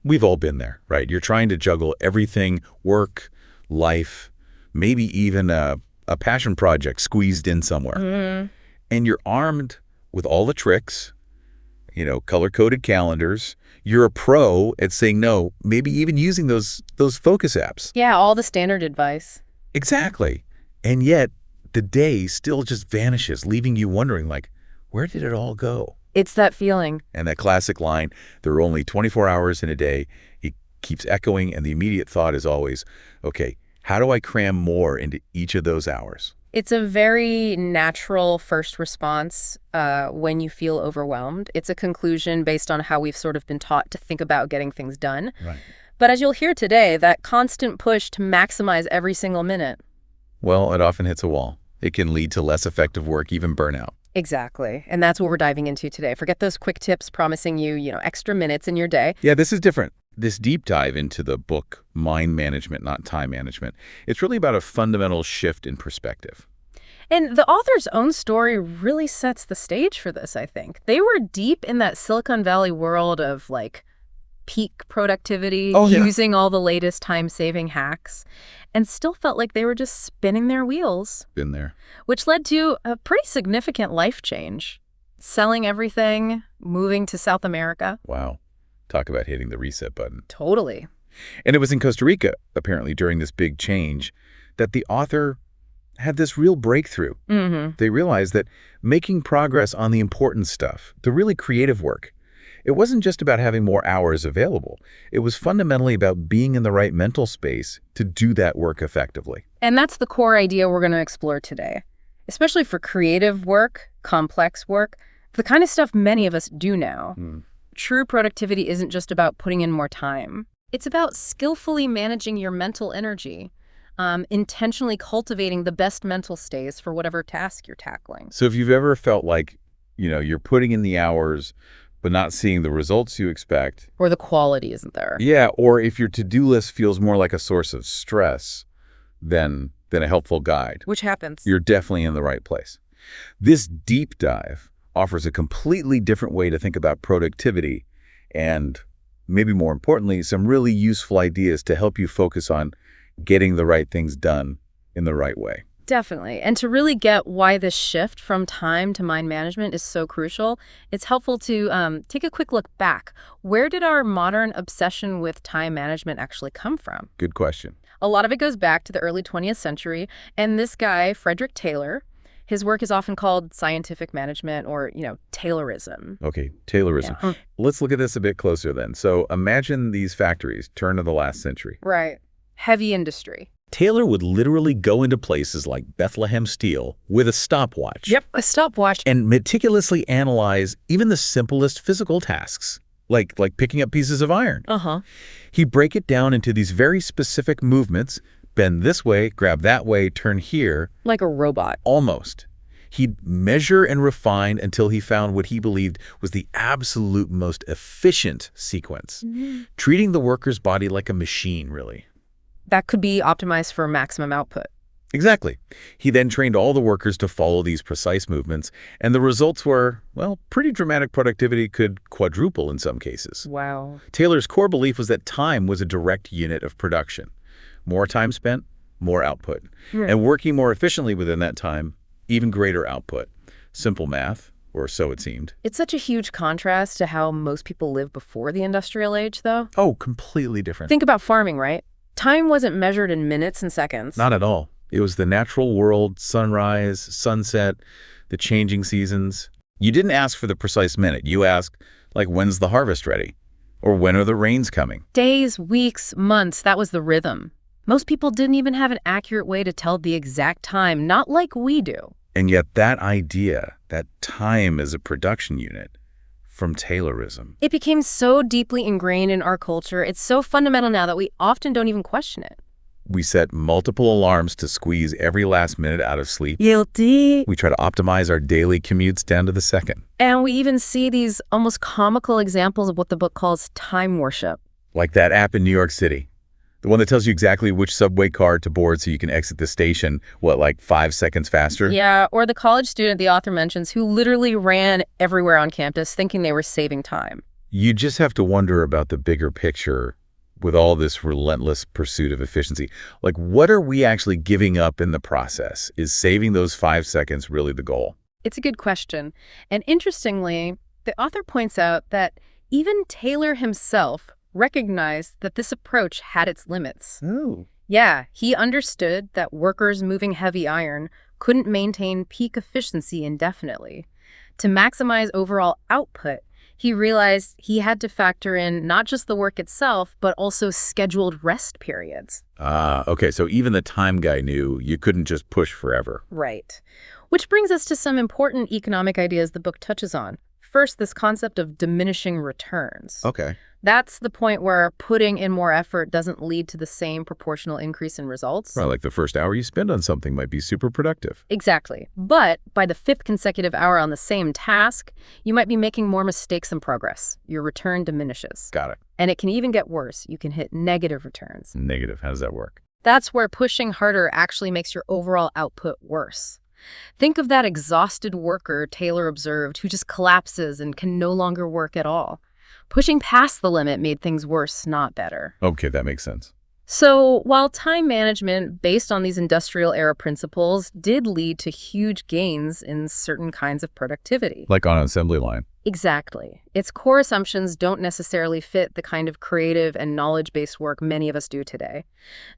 We've all been there, right? You're trying to juggle everything, work, life, maybe even a passion project squeezed in somewhere. And you're armed with all the tricks, color-coded calendars. You're a pro at saying no, maybe even using those focus apps. Yeah, all the standard advice. Exactly. And yet, the day still just vanishes, leaving you wondering, where did it all go? It's that feeling. And that classic line, there are only 24 hours in a day, it keeps echoing, and the immediate thought is always, okay, how do I cram more into each of those hours? It's a very natural first response when you feel overwhelmed. It's a conclusion based on how we've sort of been taught to think about getting things done. Right. But as you'll hear today, that constant push to maximize every single minute. Well, it often hits a wall. It can lead to less effective work, even burnout. Exactly. And that's what we're diving into today. Forget those quick tips promising you, extra minutes in your day. Yeah, this is different. This deep dive into the book, Mind Management, Not Time Management, it's really about a fundamental shift in perspective. And the author's own story really sets the stage for this, I think. They were deep in that Silicon Valley world of, peak productivity, using all the latest time-saving hacks, and still felt like they were just spinning their wheels. Been there. Which led to a pretty significant life change. Selling everything, moving to South America. Wow. Talk about hitting the reset button. Totally. And it was in Costa Rica, apparently, during this big change, that the author had this real breakthrough. They realized that making progress on the important stuff, the really creative work, it wasn't just about having more hours available. It was fundamentally about being in the right mental space to do that work effectively. And that's the core idea we're going to explore today. Especially for creative work, complex work, the kind of stuff many of us do now. True productivity isn't just about putting in more time. It's about skillfully managing your mental energy, intentionally cultivating the best mental states for whatever task you're tackling. So if you've ever felt like, you're putting in the hours, but not seeing the results you expect. Or the quality isn't there. Yeah, or if your to-do list feels more like a source of stress than a helpful guide. Which happens. You're definitely in the right place. This deep dive offers a completely different way to think about productivity and, maybe more importantly, some really useful ideas to help you focus on getting the right things done in the right way. Definitely. And to really get why this shift from time to mind management is so crucial, it's helpful to take a quick look back. Where did our modern obsession with time management actually come from? Good question. A lot of it goes back to the early 20th century. And this guy, Frederick Taylor, his work is often called scientific management or, Taylorism. Okay, Taylorism. Yeah. Let's look at this a bit closer then. So imagine these factories, turn of the last century. Right. Heavy industry. Taylor would literally go into places like Bethlehem Steel with a stopwatch. Yep, a stopwatch. And meticulously analyze even the simplest physical tasks, like picking up pieces of iron. He'd break it down into these very specific movements, bend this way, grab that way, turn here. Like a robot. Almost. He'd measure and refine until he found what he believed was the absolute most efficient sequence, treating the worker's body like a machine, really. That could be optimized for maximum output. Exactly. He then trained all the workers to follow these precise movements, and the results were, pretty dramatic. Productivity could quadruple in some cases. Wow. Taylor's core belief was that time was a direct unit of production. More time spent, more output. And working more efficiently within that time, even greater output. Simple math, or so it seemed. It's such a huge contrast to how most people lived before the industrial age, though. Oh, completely different. Think about farming, right? Time wasn't measured in minutes and seconds. Not at all. It was the natural world, sunrise, sunset, the changing seasons. You didn't ask for the precise minute. You asked, when's the harvest ready? Or when are the rains coming? Days, weeks, months, that was the rhythm. Most people didn't even have an accurate way to tell the exact time, not like we do. And yet that idea, that time is a production unit, from Taylorism. It became so deeply ingrained in our culture. It's so fundamental now that we often don't even question it. We set multiple alarms to squeeze every last minute out of sleep. Guilty. We try to optimize our daily commutes down to the second. And we even see these almost comical examples of what the book calls time worship. Like that app in New York City. The one that tells you exactly which subway car to board so you can exit the station, 5 seconds faster? Yeah, or the college student the author mentions who literally ran everywhere on campus thinking they were saving time. You just have to wonder about the bigger picture with all this relentless pursuit of efficiency. Like, what are we actually giving up in the process? Is saving those 5 seconds really the goal? It's a good question. And interestingly, the author points out that even Taylor himself recognized that this approach had its limits. Oh. Yeah, he understood that workers moving heavy iron couldn't maintain peak efficiency indefinitely. To maximize overall output, he realized he had to factor in not just the work itself, but also scheduled rest periods. Okay, so even the time guy knew you couldn't just push forever. Right. Which brings us to some important economic ideas the book touches on. First, this concept of diminishing returns. Okay. That's the point where putting in more effort doesn't lead to the same proportional increase in results. Right, like the first hour you spend on something might be super productive. Exactly. But by the 5th consecutive hour on the same task, you might be making more mistakes than progress. Your return diminishes. Got it. And it can even get worse. You can hit negative returns. Negative. How does that work? That's where pushing harder actually makes your overall output worse. Think of that exhausted worker Taylor observed who just collapses and can no longer work at all. Pushing past the limit made things worse, not better. Okay, that makes sense. So while time management based on these industrial era principles did lead to huge gains in certain kinds of productivity. Like on an assembly line. Exactly. Its core assumptions don't necessarily fit the kind of creative and knowledge-based work many of us do today.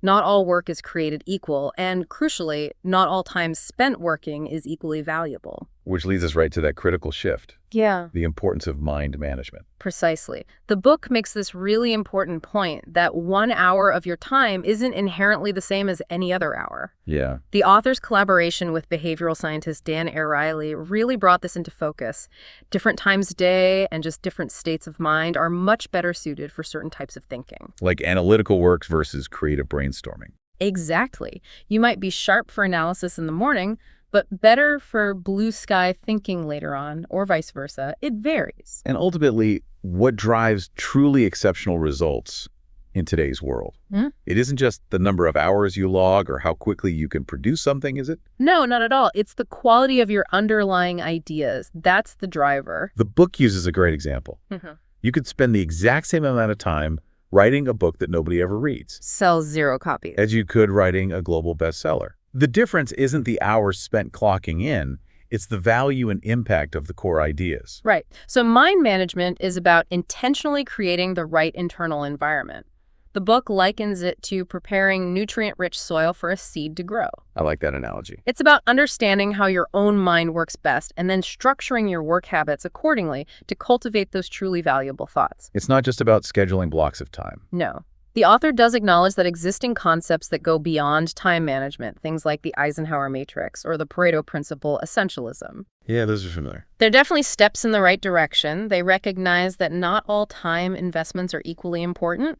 Not all work is created equal, and crucially, not all time spent working is equally valuable. Which leads us right to that critical shift. Yeah. The importance of mind management. Precisely. The book makes this really important point that 1 hour of your time isn't inherently the same as any other hour. Yeah. The author's collaboration with behavioral scientist Dan Ariely really brought this into focus. Different times a day and just different states of mind are much better suited for certain types of thinking. Like analytical work versus creative brainstorming. Exactly. You might be sharp for analysis in the morning, but better for blue sky thinking later on, or vice versa. It varies. And ultimately, what drives truly exceptional results in today's world? It isn't just the number of hours you log or how quickly you can produce something, is it? No, not at all. It's the quality of your underlying ideas. That's the driver. The book uses a great example. You could spend the exact same amount of time writing a book that nobody ever reads, Sells 0 copies. as you could writing a global bestseller. The difference isn't the hours spent clocking in, it's the value and impact of the core ideas. Right. So mind management is about intentionally creating the right internal environment. The book likens it to preparing nutrient-rich soil for a seed to grow. I like that analogy. It's about understanding how your own mind works best and then structuring your work habits accordingly to cultivate those truly valuable thoughts. It's not just about scheduling blocks of time. No. The author does acknowledge that existing concepts that go beyond time management, things like the Eisenhower matrix or the Pareto principle, essentialism. Yeah, those are familiar. They're definitely steps in the right direction. They recognize that not all time investments are equally important,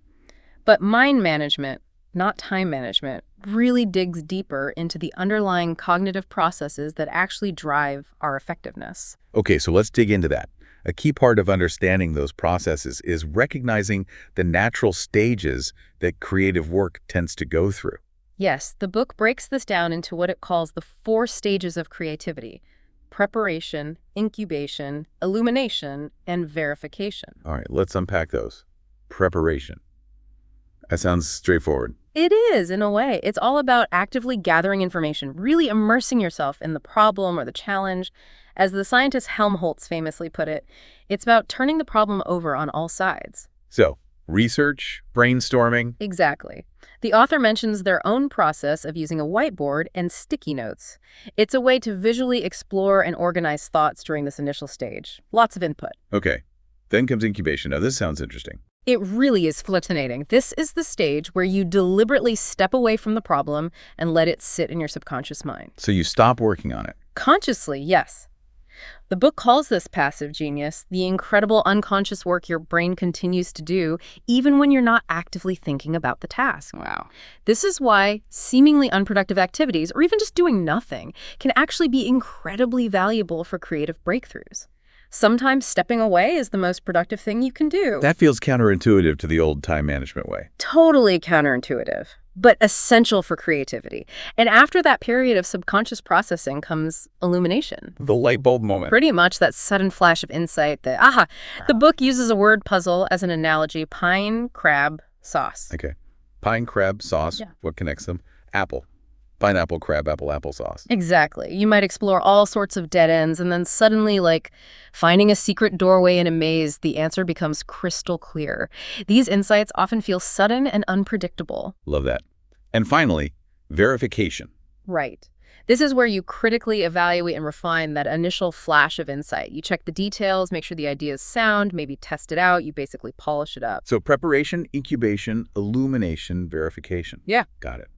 but mind management, not time management, really digs deeper into the underlying cognitive processes that actually drive our effectiveness. Okay, so let's dig into that. A key part of understanding those processes is recognizing the natural stages that creative work tends to go through. Yes, the book breaks this down into what it calls the 4 stages of creativity: preparation, incubation, illumination, and verification. All right, let's unpack those. Preparation. That sounds straightforward. It is, in a way. It's all about actively gathering information, really immersing yourself in the problem or the challenge. As the scientist Helmholtz famously put it, it's about turning the problem over on all sides. So, research, brainstorming. Exactly. The author mentions their own process of using a whiteboard and sticky notes. It's a way to visually explore and organize thoughts during this initial stage. Lots of input. Okay, then comes incubation. Now, this sounds interesting. It really is fascinating. This is the stage where you deliberately step away from the problem and let it sit in your subconscious mind. So you stop working on it. Consciously, yes. The book calls this passive genius the incredible unconscious work your brain continues to do even when you're not actively thinking about the task. Wow. This is why seemingly unproductive activities, or even just doing nothing, can actually be incredibly valuable for creative breakthroughs. Sometimes stepping away is the most productive thing you can do. That feels counterintuitive to the old time management way. Totally counterintuitive, but essential for creativity. And after that period of subconscious processing comes illumination. The light bulb moment. Pretty much that sudden flash of insight that, aha. The book uses a word puzzle as an analogy: pine, crab, sauce. Okay. Pine, crab, sauce. Yeah. What connects them? Apple. Pineapple, crab, apple, applesauce. Exactly. You might explore all sorts of dead ends, and then suddenly, like finding a secret doorway in a maze, the answer becomes crystal clear. These insights often feel sudden and unpredictable. Love that. And finally, verification. Right. This is where you critically evaluate and refine that initial flash of insight. You check the details, make sure the idea is sound, maybe test it out. You basically polish it up. So preparation, incubation, illumination, verification. Yeah. Got it.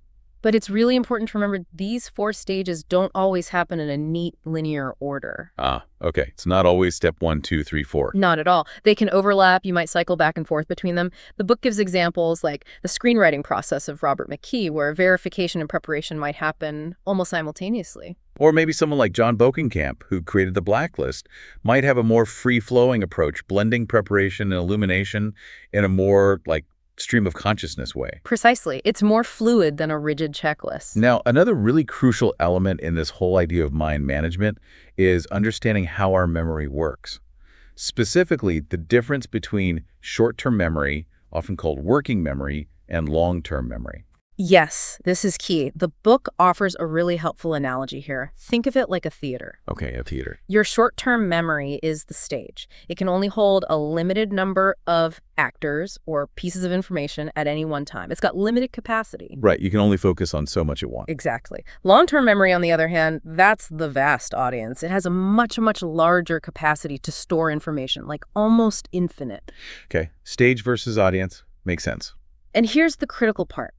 But it's really important to remember these 4 stages don't always happen in a neat, linear order. Ah, okay. It's not always step 1, 2, 3, 4. Not at all. They can overlap. You might cycle back and forth between them. The book gives examples like the screenwriting process of Robert McKee, where verification and preparation might happen almost simultaneously. Or maybe someone like John Bokenkamp, who created The Blacklist, might have a more free-flowing approach, blending preparation and illumination in a more, stream of consciousness way. Precisely. It's more fluid than a rigid checklist. Now, another really crucial element in this whole idea of mind management is understanding how our memory works. Specifically, the difference between short-term memory, often called working memory, and long-term memory. Yes, this is key. The book offers a really helpful analogy here. Think of it like a theater. Okay, a theater. Your short-term memory is the stage. It can only hold a limited number of actors or pieces of information at any one time. It's got limited capacity. Right, you can only focus on so much at once. Exactly. Long-term memory, on the other hand, that's the vast audience. It has a much, much larger capacity to store information, like almost infinite. Okay, stage versus audience. Makes sense. And here's the critical part.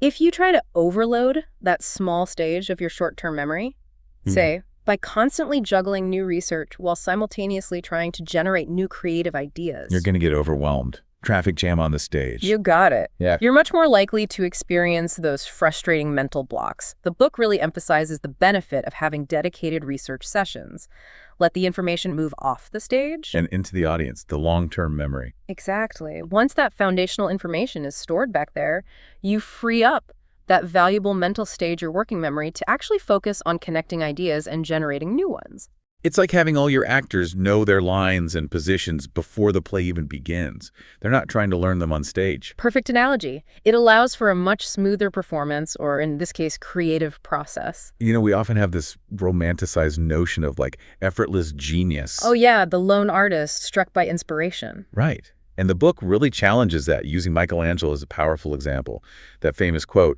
If you try to overload that small stage of your short-term memory, say, by constantly juggling new research while simultaneously trying to generate new creative ideas, You're going to get overwhelmed. Traffic jam on the stage. you got it. Yeah. You're much more likely to experience those frustrating mental blocks. The book really emphasizes the benefit of having dedicated research sessions. Let the information move off the stage. And into the audience, the long-term memory. Exactly. Once that foundational information is stored back there, you free up that valuable mental stage or working memory to actually focus on connecting ideas and generating new ones. It's like having all your actors know their lines and positions before the play even begins. They're not trying to learn them on stage. Perfect analogy. It allows for a much smoother performance, or in this case, creative process. You know, we often have this romanticized notion of effortless genius. Oh yeah, the lone artist struck by inspiration. Right. And the book really challenges that, using Michelangelo as a powerful example. That famous quote,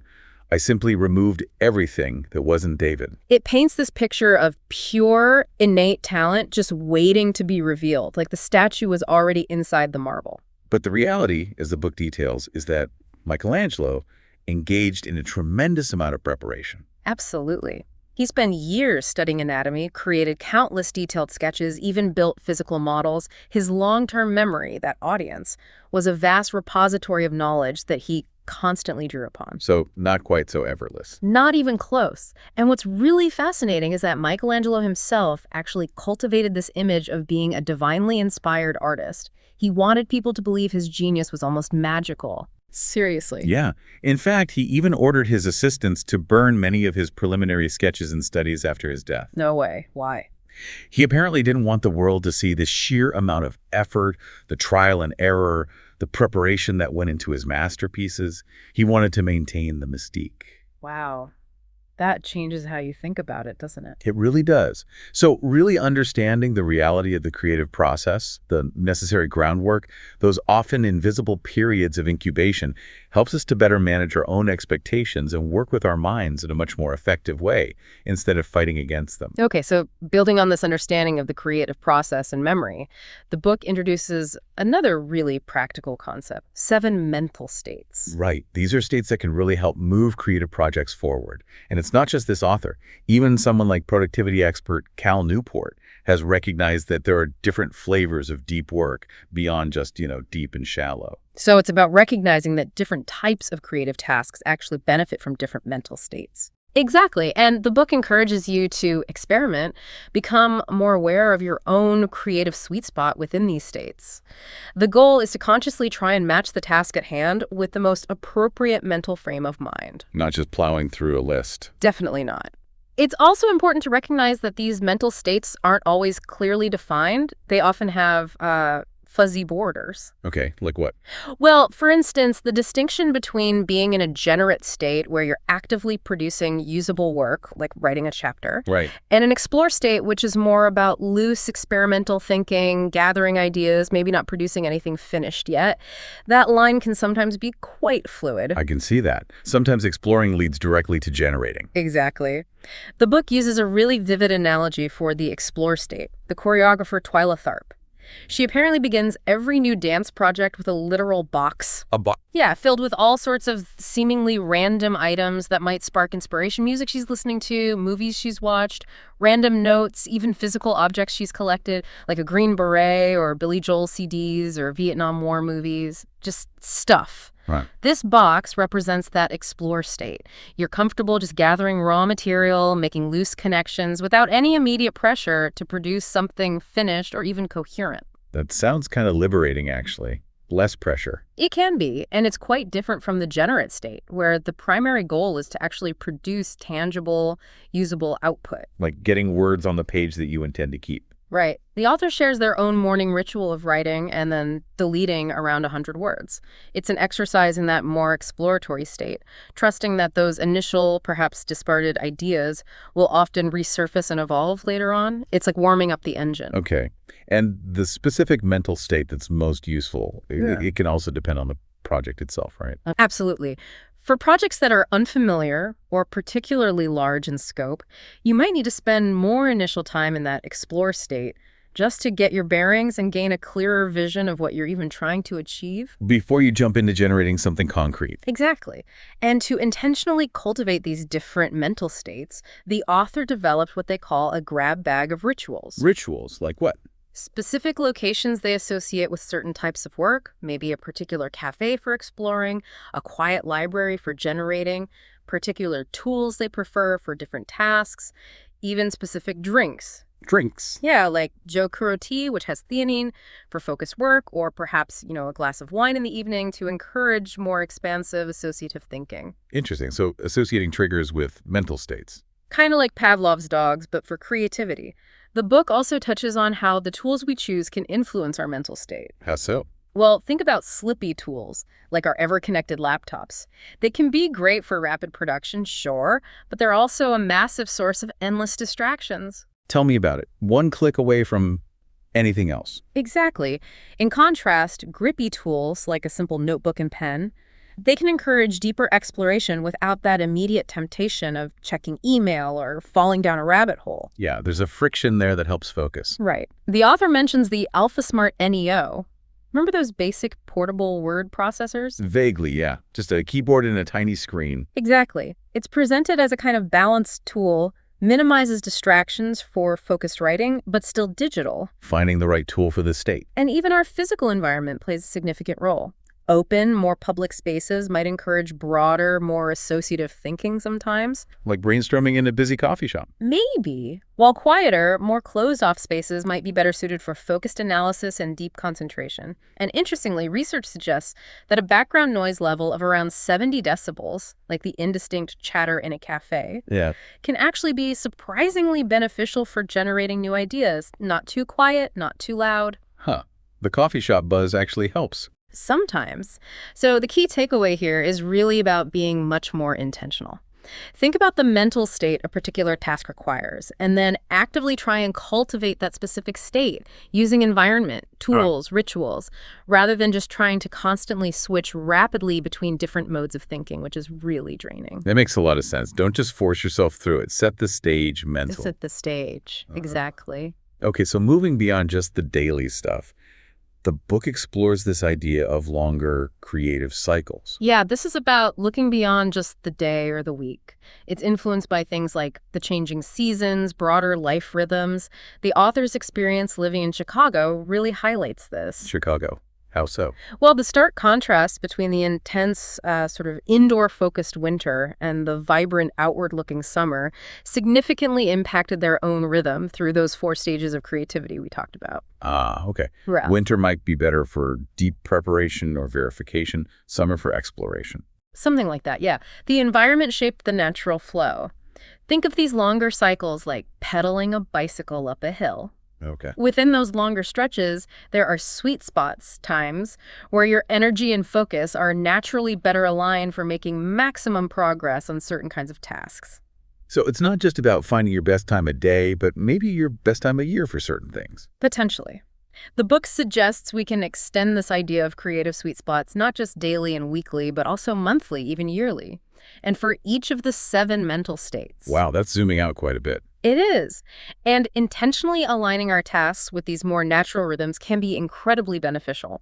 "I simply removed everything that wasn't David." It paints this picture of pure, innate talent just waiting to be revealed, like the statue was already inside the marble. But the reality, as the book details, is that Michelangelo engaged in a tremendous amount of preparation. Absolutely. He spent years studying anatomy, created countless detailed sketches, even built physical models. His long-term memory, that audience, was a vast repository of knowledge that he constantly drew upon. So not quite so effortless. Not even close. And what's really fascinating is that Michelangelo himself actually cultivated this image of being a divinely inspired artist. He wanted people to believe his genius was almost magical. Seriously. Yeah. In fact, he even ordered his assistants to burn many of his preliminary sketches and studies after his death. No way. Why? He apparently didn't want the world to see the sheer amount of effort, the trial and error, the preparation that went into his masterpieces. He wanted to maintain the mystique. Wow. That changes how you think about it, doesn't it? It really does. So really understanding the reality of the creative process, the necessary groundwork, those often invisible periods of incubation, helps us to better manage our own expectations and work with our minds in a much more effective way instead of fighting against them. Okay, so building on this understanding of the creative process and memory, the book introduces another really practical concept: 7 mental states. Right. These are states that can really help move creative projects forward. And it's not just this author. Even someone like productivity expert Cal Newport has recognized that there are different flavors of deep work beyond just, deep and shallow. So it's about recognizing that different types of creative tasks actually benefit from different mental states. Exactly. And the book encourages you to experiment, become more aware of your own creative sweet spot within these states. The goal is to consciously try and match the task at hand with the most appropriate mental frame of mind. Not just plowing through a list. Definitely not. It's also important to recognize that these mental states aren't always clearly defined. They often have fuzzy borders. Okay, like what? Well, for instance, the distinction between being in a generate state where you're actively producing usable work, like writing a chapter, Right. and an explore state, which is more about loose experimental thinking, gathering ideas, maybe not producing anything finished yet. That line can sometimes be quite fluid. I can see that. Sometimes exploring leads directly to generating. Exactly. The book uses a really vivid analogy for the explore state, the choreographer Twyla Tharp. She apparently begins every new dance project with a literal box. A box? Yeah, filled with all sorts of seemingly random items that might spark inspiration. Music she's listening to, movies she's watched, random notes, even physical objects she's collected, like a green beret or Billy Joel CDs or Vietnam War movies. Just stuff. Right. This box represents that explore state. You're comfortable just gathering raw material, making loose connections without any immediate pressure to produce something finished or even coherent. That sounds kind of liberating, actually. Less pressure. It can be, and it's quite different from the generate state, where the primary goal is to actually produce tangible, usable output. Like getting words on the page that you intend to keep. Right. The author shares their own morning ritual of writing and then deleting around 100 words. It's an exercise in that more exploratory state, trusting that those initial, perhaps discarded ideas will often resurface and evolve later on. It's like warming up the engine. Okay. And the specific mental state that's most useful, it can also depend on the project itself, right? Absolutely. For projects that are unfamiliar or particularly large in scope, you might need to spend more initial time in that explore state just to get your bearings and gain a clearer vision of what you're even trying to achieve. Before you jump into generating something concrete. Exactly. And to intentionally cultivate these different mental states, the author developed what they call a grab bag of rituals. Rituals, like what? Specific locations they associate with certain types of work, maybe a particular cafe for exploring, a quiet library for generating, particular tools they prefer for different tasks, even specific drinks. Drinks. Yeah, like Jokuro tea, which has theanine for focused work, or perhaps, a glass of wine in the evening to encourage more expansive associative thinking. Interesting. So associating triggers with mental states. Kind of like Pavlov's dogs, but for creativity. The book also touches on how the tools we choose can influence our mental state. How so? Well, think about slippy tools, like our ever-connected laptops. They can be great for rapid production, sure, but they're also a massive source of endless distractions. Tell me about it. One click away from anything else. Exactly. In contrast, grippy tools, like a simple notebook and pen, they can encourage deeper exploration without that immediate temptation of checking email or falling down a rabbit hole. Yeah, there's a friction there that helps focus. Right. The author mentions the AlphaSmart Neo. Remember those basic portable word processors? Vaguely, yeah. Just a keyboard and a tiny screen. Exactly. It's presented as a kind of balanced tool, minimizes distractions for focused writing, but still digital. Finding the right tool for the state. And even our physical environment plays a significant role. Open, more public spaces might encourage broader, more associative thinking sometimes. Like brainstorming in a busy coffee shop. Maybe. While quieter, more closed-off spaces might be better suited for focused analysis and deep concentration. And interestingly, research suggests that a background noise level of around 70 decibels, like the indistinct chatter in a cafe, can actually be surprisingly beneficial for generating new ideas. Not too quiet, not too loud. Huh. The coffee shop buzz actually helps. Sometimes. So the key takeaway here is really about being much more intentional. Think about the mental state a particular task requires, and then actively try and cultivate that specific state using environment, tools, rituals, rather than just trying to constantly switch rapidly between different modes of thinking, which is really draining. That makes a lot of sense. Don't just force yourself through it. Set the stage mental. Set the stage. Exactly. Okay, so moving beyond just the daily stuff, the book explores this idea of longer creative cycles. Yeah, this is about looking beyond just the day or the week. It's influenced by things like the changing seasons, broader life rhythms. The author's experience living in Chicago really highlights this. Chicago. How so? Well, the stark contrast between the intense, sort of indoor-focused winter and the vibrant, outward-looking summer significantly impacted their own rhythm through those 4 stages of creativity we talked about. Ah, okay. Yeah. Winter might be better for deep preparation or verification, summer for exploration. Something like that, yeah. The environment shaped the natural flow. Think of these longer cycles like pedaling a bicycle up a hill. Okay. Within those longer stretches, there are sweet spots, times, where your energy and focus are naturally better aligned for making maximum progress on certain kinds of tasks. So it's not just about finding your best time of day, but maybe your best time of year for certain things. Potentially. The book suggests we can extend this idea of creative sweet spots not just daily and weekly, but also monthly, even yearly. And for each of the 7 mental states. Wow, that's zooming out quite a bit. It is. And intentionally aligning our tasks with these more natural rhythms can be incredibly beneficial.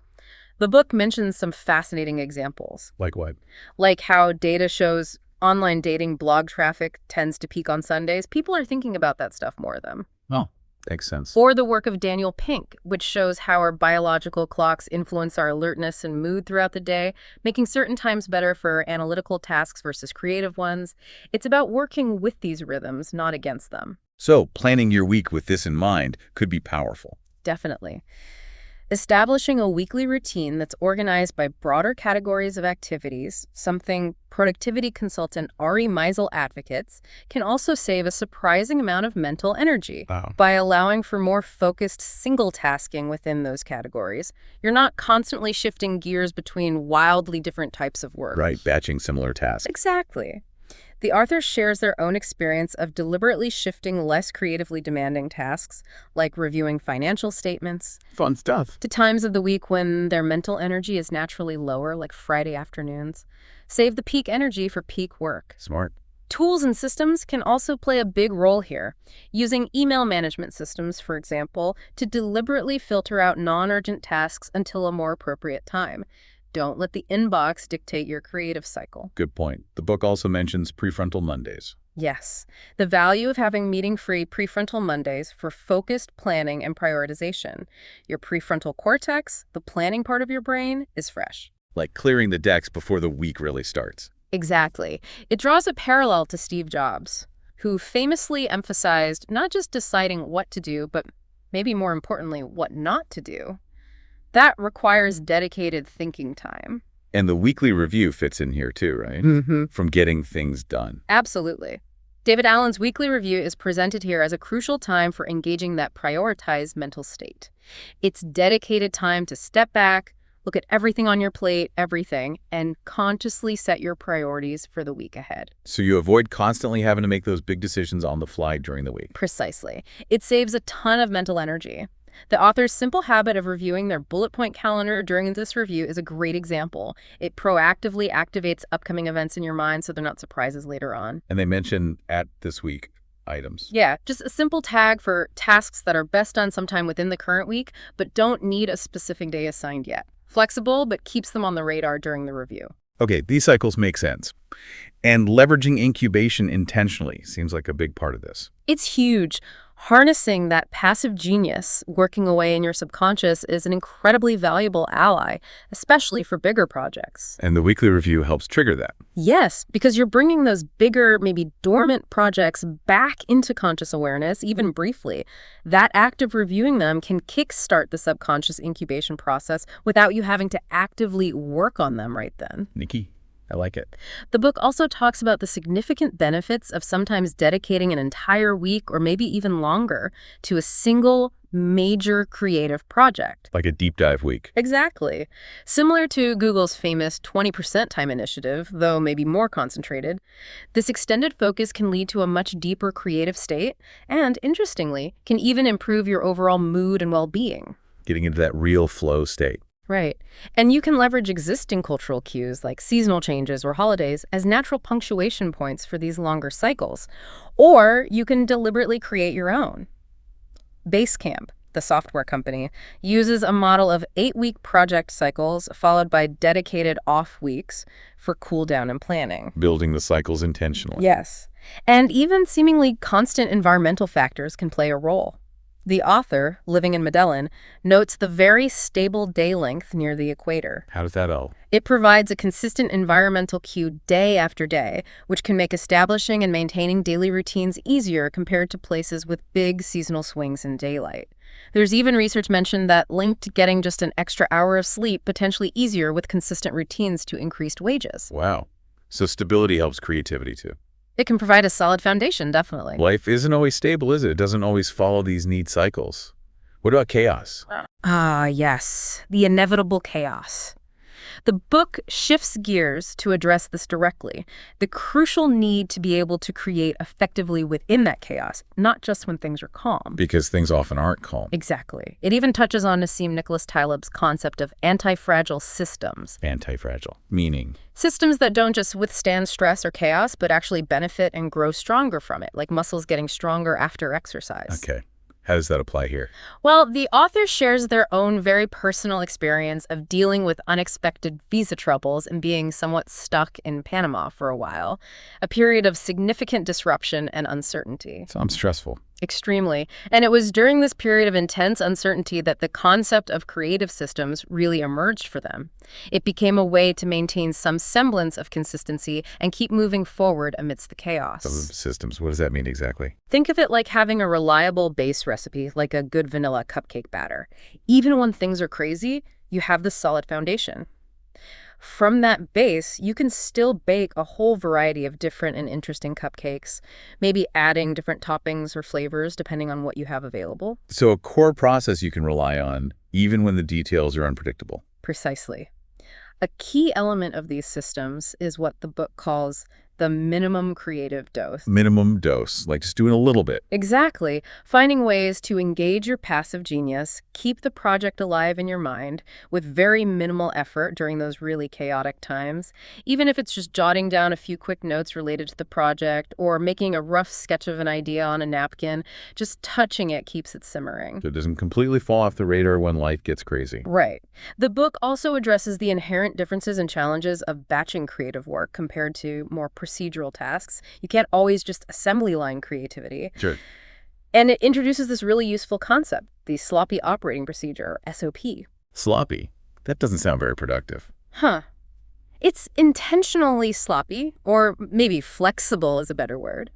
The book mentions some fascinating examples, Like what? like how data shows online dating blog traffic tends to peak on Sundays. People are thinking about that stuff more of them. Oh, makes sense. Or the work of Daniel Pink, which shows how our biological clocks influence our alertness and mood throughout the day, making certain times better for analytical tasks versus creative ones. It's about working with these rhythms, not against them. So planning your week with this in mind could be powerful. Definitely. Establishing a weekly routine that's organized by broader categories of activities, something productivity consultant Ari Meisel advocates, can also save a surprising amount of mental energy. Wow. By allowing for more focused single tasking within those categories. You're not constantly shifting gears between wildly different types of work. Right, batching similar tasks. Exactly. The author shares their own experience of deliberately shifting less creatively demanding tasks, like reviewing financial statements, Fun stuff. to times of the week when their mental energy is naturally lower, like Friday afternoons. Save the peak energy for peak work. Smart. Tools and systems can also play a big role here. Using email management systems, for example, to deliberately filter out non-urgent tasks until a more appropriate time. Don't let the inbox dictate your creative cycle. Good point. The book also mentions prefrontal Mondays. Yes, the value of having meeting-free prefrontal Mondays for focused planning and prioritization. Your prefrontal cortex, the planning part of your brain, is fresh. Like clearing the decks before the week really starts. Exactly. It draws a parallel to Steve Jobs, who famously emphasized not just deciding what to do, but maybe more importantly, what not to do. That requires dedicated thinking time. And the weekly review fits in here too, right? From getting things done. Absolutely. David Allen's weekly review is presented here as a crucial time for engaging that prioritized mental state. It's dedicated time to step back, look at everything on your plate, everything, and consciously set your priorities for the week ahead. So you avoid constantly having to make those big decisions on the fly during the week. Precisely. It saves a ton of mental energy. The author's simple habit of reviewing their bullet point calendar during this review is a great example. It proactively activates upcoming events in your mind so they're not surprises later on. And they mention at this week items. Yeah, just a simple tag for tasks that are best done sometime within the current week, but don't need a specific day assigned yet. Flexible, but keeps them on the radar during the review. Okay, these cycles make sense. And leveraging incubation intentionally seems like a big part of this. It's huge. Harnessing that passive genius working away in your subconscious is an incredibly valuable ally, especially for bigger projects. And the weekly review helps trigger that. Yes, because you're bringing those bigger, maybe dormant projects back into conscious awareness, even briefly. That act of reviewing them can kickstart the subconscious incubation process without you having to actively work on them right then. Nikki, I like it. The book also talks about the significant benefits of sometimes dedicating an entire week or maybe even longer to a single major creative project. Like a deep dive week. Exactly. Similar to Google's famous 20% time initiative, though maybe more concentrated, this extended focus can lead to a much deeper creative state and, interestingly, can even improve your overall mood and well-being. Getting into that real flow state. Right. And you can leverage existing cultural cues like seasonal changes or holidays as natural punctuation points for these longer cycles. Or you can deliberately create your own. Basecamp, the software company, uses a model of 8-week project cycles followed by dedicated off weeks for cool down and planning. Building the cycles intentionally. Yes. And even seemingly constant environmental factors can play a role. The author, living in Medellin, notes the very stable day length near the equator. How does that all? It provides a consistent environmental cue day after day, which can make establishing and maintaining daily routines easier compared to places with big seasonal swings in daylight. There's even research mentioned that linked getting just an extra hour of sleep potentially easier with consistent routines to increased wages. Wow. So stability helps creativity too. It can provide a solid foundation, definitely. Life isn't always stable, is it? It doesn't always follow these neat cycles. What about chaos? Yes, the inevitable chaos. The book shifts gears to address this directly, the crucial need to be able to create effectively within that chaos, not just when things are calm. Because things often aren't calm. Exactly. It even touches on Nassim Nicholas Taleb's concept of anti-fragile systems. Anti-fragile, meaning? Systems that don't just withstand stress or chaos, but actually benefit and grow stronger from it, like muscles getting stronger after exercise. Okay. How does that apply here? Well, the author shares their own very personal experience of dealing with unexpected visa troubles and being somewhat stuck in Panama for a while, a period of significant disruption and uncertainty. Sounds stressful. Extremely. And it was during this period of intense uncertainty that the concept of creative systems really emerged for them. It became a way to maintain some semblance of consistency and keep moving forward amidst the chaos. Systems, what does that mean exactly? Think of it like having a reliable base recipe, like a good vanilla cupcake batter. Even when things are crazy, you have this solid foundation. From that base, you can still bake a whole variety of different and interesting cupcakes, maybe adding different toppings or flavors depending on what you have available. So a core process you can rely on, even when the details are unpredictable. Precisely. A key element of these systems is what the book calls the minimum creative dose. Minimum dose, like just doing a little bit. Exactly. Finding ways to engage your passive genius, keep the project alive in your mind with very minimal effort during those really chaotic times, even if it's just jotting down a few quick notes related to the project or making a rough sketch of an idea on a napkin, just touching it keeps it simmering. So it doesn't completely fall off the radar when life gets crazy. Right. The book also addresses the inherent differences and challenges of batching creative work compared to more procedural tasks. You can't always just assembly line creativity. Sure. And it introduces this really useful concept, the sloppy operating procedure, or SOP. Sloppy? That doesn't sound very productive. Huh. It's intentionally sloppy, or maybe flexible is a better word.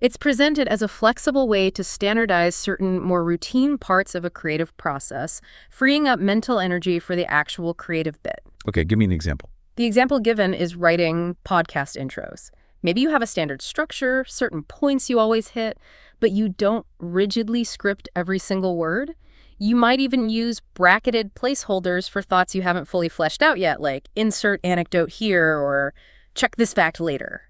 It's presented as a flexible way to standardize certain more routine parts of a creative process, freeing up mental energy for the actual creative bit. Okay, give me an example. The example given is writing podcast intros. Maybe you have a standard structure, certain points you always hit, but you don't rigidly script every single word. You might even use bracketed placeholders for thoughts you haven't fully fleshed out yet, like insert anecdote here or check this fact later.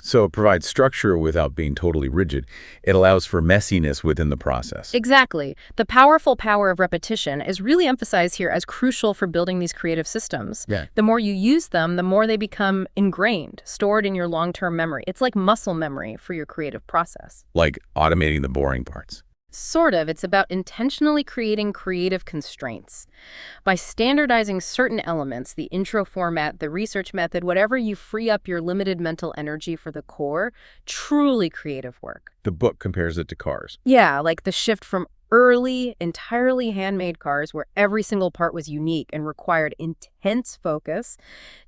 So it provides structure without being totally rigid. It allows for messiness within the process. Exactly. The powerful power of repetition is really emphasized here as crucial for building these creative systems. Yeah. The more you use them, the more they become ingrained, stored in your long-term memory. It's like muscle memory for your creative process. Like automating the boring parts. Sort of. It's about intentionally creating creative constraints. By standardizing certain elements, the intro format, the research method, whatever, you free up your limited mental energy for the core, truly creative work. The book compares it to cars. Yeah, like the shift from early, entirely handmade cars where every single part was unique and required intense focus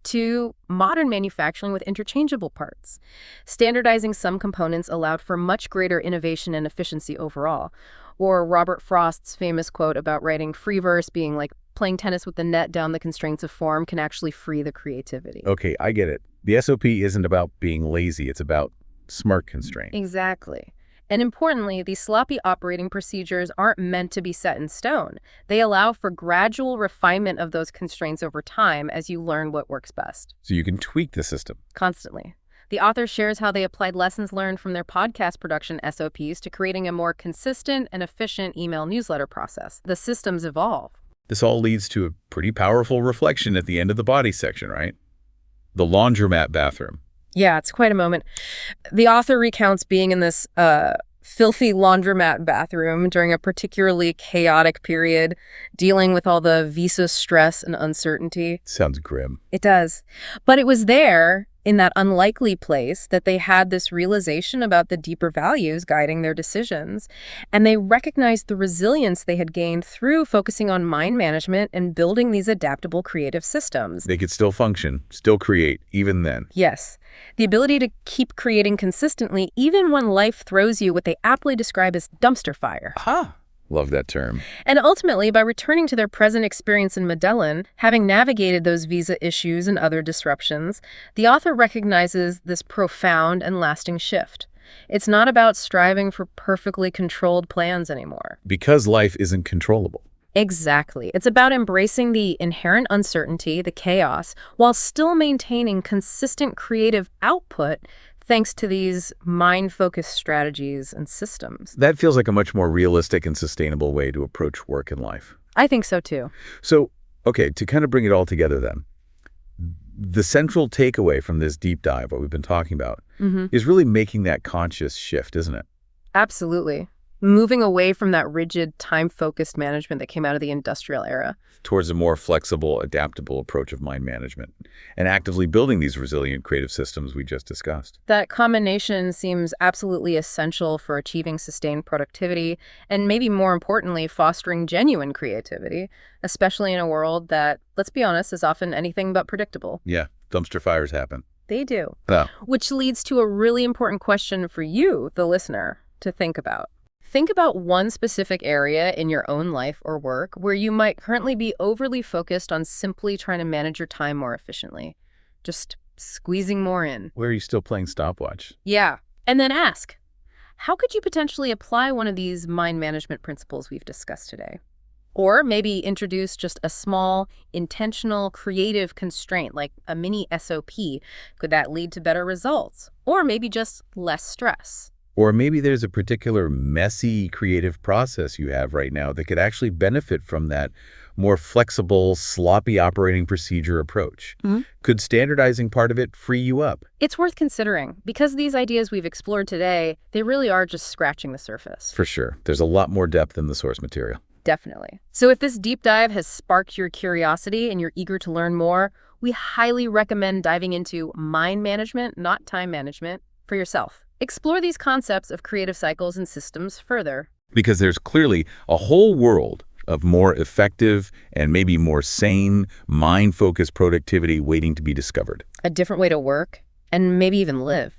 to modern manufacturing with interchangeable parts. Standardizing some components allowed for much greater innovation and efficiency overall. Or Robert Frost's famous quote about writing free verse being like playing tennis with the net down the constraints of form can actually free the creativity. Okay, I get it. The SOP isn't about being lazy. It's about smart constraint. Exactly. And importantly, these sloppy operating procedures aren't meant to be set in stone. They allow for gradual refinement of those constraints over time as you learn what works best. So you can tweak the system. Constantly. The author shares how they applied lessons learned from their podcast production SOPs to creating a more consistent and efficient email newsletter process. The systems evolve. This all leads to a pretty powerful reflection at the end of the body section, right? The laundromat bathroom. Yeah, it's quite a moment. The author recounts being in this filthy laundromat bathroom during a particularly chaotic period, dealing with all the visa stress and uncertainty. Sounds grim. It does. But it was there in that unlikely place that they had this realization about the deeper values guiding their decisions, and they recognized the resilience they had gained through focusing on mind management and building these adaptable creative systems. They could still function, still create, even then. Yes, the ability to keep creating consistently even when life throws you what they aptly describe as dumpster fire. Aha! Love that term. And ultimately, by returning to their present experience in Medellin, having navigated those visa issues and other disruptions, the author recognizes this profound and lasting shift. It's not about striving for perfectly controlled plans anymore. Because life isn't controllable. Exactly. It's about embracing the inherent uncertainty, the chaos, while still maintaining consistent creative output thanks to these mind-focused strategies and systems. That feels like a much more realistic and sustainable way to approach work and life. I think so, too. So, okay, to kind of bring it all together then, the central takeaway from this deep dive, what we've been talking about, is really making that conscious shift, isn't it? Absolutely. Moving away from that rigid, time-focused management that came out of the industrial era. Towards a more flexible, adaptable approach of mind management and actively building these resilient creative systems we just discussed. That combination seems absolutely essential for achieving sustained productivity and maybe more importantly, fostering genuine creativity, especially in a world that, let's be honest, is often anything but predictable. Yeah, dumpster fires happen. They do. Oh. Which leads to a really important question for you, the listener, to think about. Think about one specific area in your own life or work where you might currently be overly focused on simply trying to manage your time more efficiently. Just squeezing more in. Where are you still playing stopwatch? Yeah. And then ask, how could you potentially apply one of these mind management principles we've discussed today? Or maybe introduce just a small, intentional, creative constraint, like a mini SOP. Could that lead to better results? Or maybe just less stress? Or maybe there's a particular messy creative process you have right now that could actually benefit from that more flexible, sloppy operating procedure approach. Could standardizing part of it free you up? It's worth considering, because these ideas we've explored today, they really are just scratching the surface. For sure. There's a lot more depth in the source material. Definitely. So if this deep dive has sparked your curiosity and you're eager to learn more, we highly recommend diving into mind management, not time management, for yourself. Explore these concepts of creative cycles and systems further. Because there's clearly a whole world of more effective and maybe more sane, mind-focused productivity waiting to be discovered. A different way to work and maybe even live.